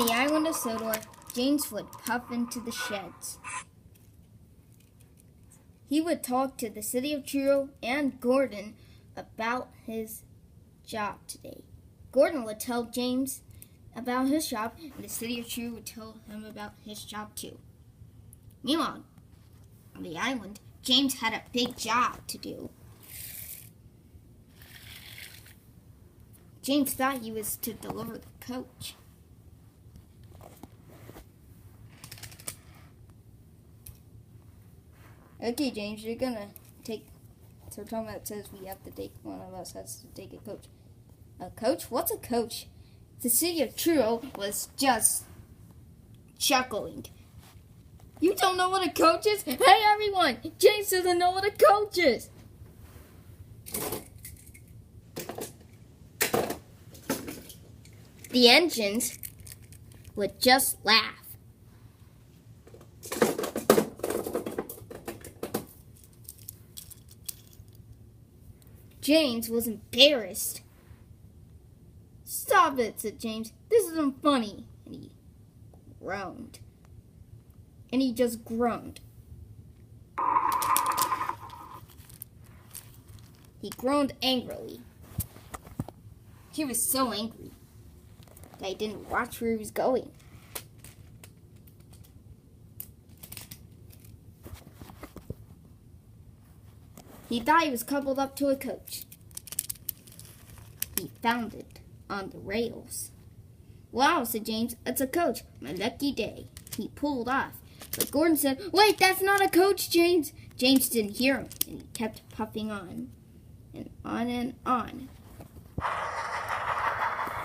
the island of Sodor, James would puff into the sheds. He would talk to the city of Truro and Gordon about his job today. Gordon would tell James about his job, and the city of Truro would tell him about his job too. Meanwhile, on the island, James had a big job to do. James thought he was to deliver the coach. Okay, James, you're gonna take. So Tomat says we have to take. One of us has to take a coach. A coach? What's a coach? The city of Truro was just chuckling. You don't know what a coach is? Hey, everyone! James doesn't know what a coach is. The engines would just laugh. James was embarrassed. Stop it, said James. This isn't funny. And he groaned. And he just groaned. He groaned angrily. He was so angry that he didn't watch where he was going. He thought he was coupled up to a coach. He found it on the rails. Wow, said James, it's a coach. My lucky day. He pulled off. But Gordon said, wait, that's not a coach, James. James didn't hear him, and he kept puffing on. And on and on.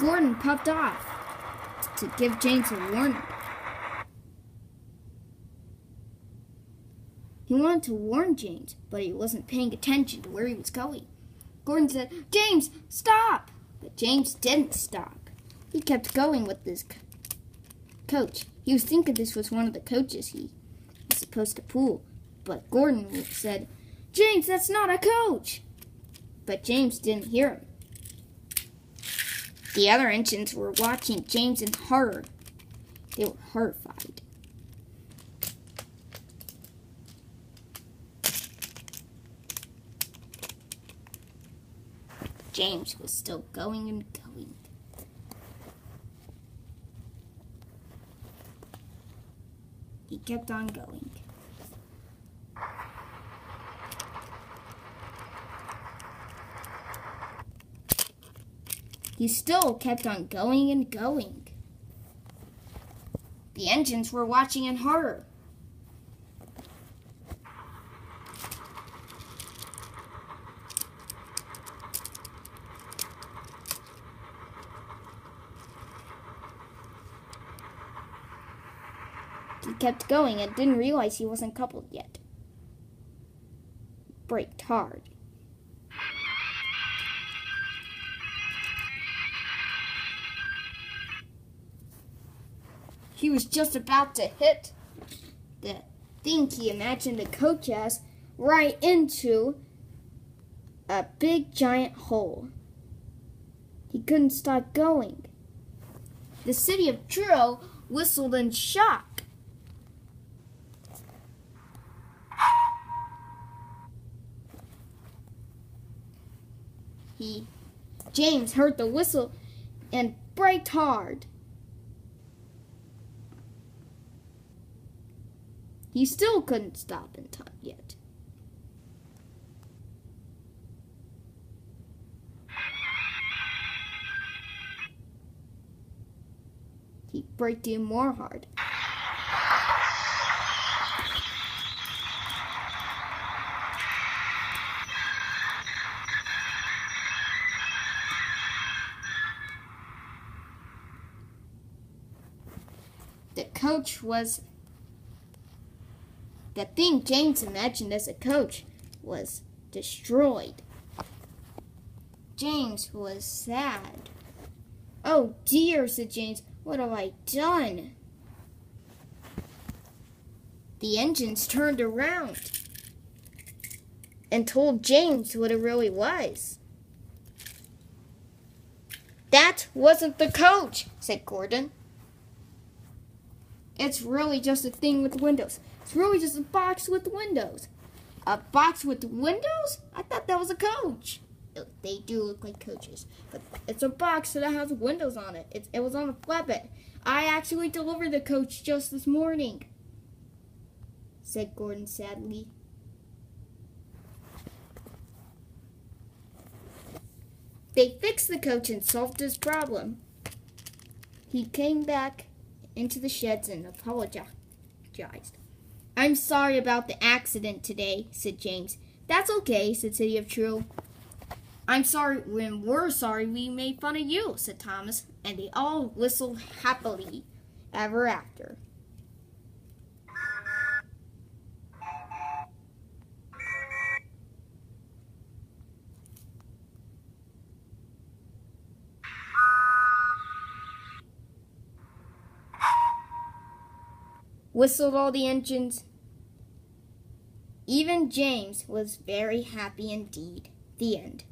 Gordon puffed off to give James a warning. He wanted to warn James, but he wasn't paying attention to where he was going. Gordon said, James, stop! But James didn't stop. He kept going with his coach. He was thinking this was one of the coaches he was supposed to pull. But Gordon said, James, that's not a coach! But James didn't hear him. The other engines were watching James in horror. They were horrified. James was still going and going. He kept on going. He still kept on going and going. The engines were watching in horror. He kept going and didn't realize he wasn't coupled yet. Braked hard. He was just about to hit the thing he imagined the coach as right into a big giant hole. He couldn't stop going. The city of Truro whistled in shock. James heard the whistle and braked hard. He still couldn't stop in time yet. He braked even more hard. The thing James imagined as a coach was destroyed. James was sad. Oh dear, said James, what have I done? The engines turned around and told James what it really was. That wasn't the coach, said Gordon. It's really just a thing with windows. It's really just a box with windows. A box with windows? I thought that was a coach. They do look like coaches, but it's a box that has windows on it. It was on a flatbed. I actually delivered the coach just this morning," said Gordon sadly. They fixed the coach and solved his problem. He came back into the sheds and apologized. "I'm sorry about the accident today," said James. "That's okay," said City of True. "I'm sorry when we're sorry we made fun of you," said Thomas, and they all whistled happily ever after. Whistled all the engines. Even James was very happy indeed. The end.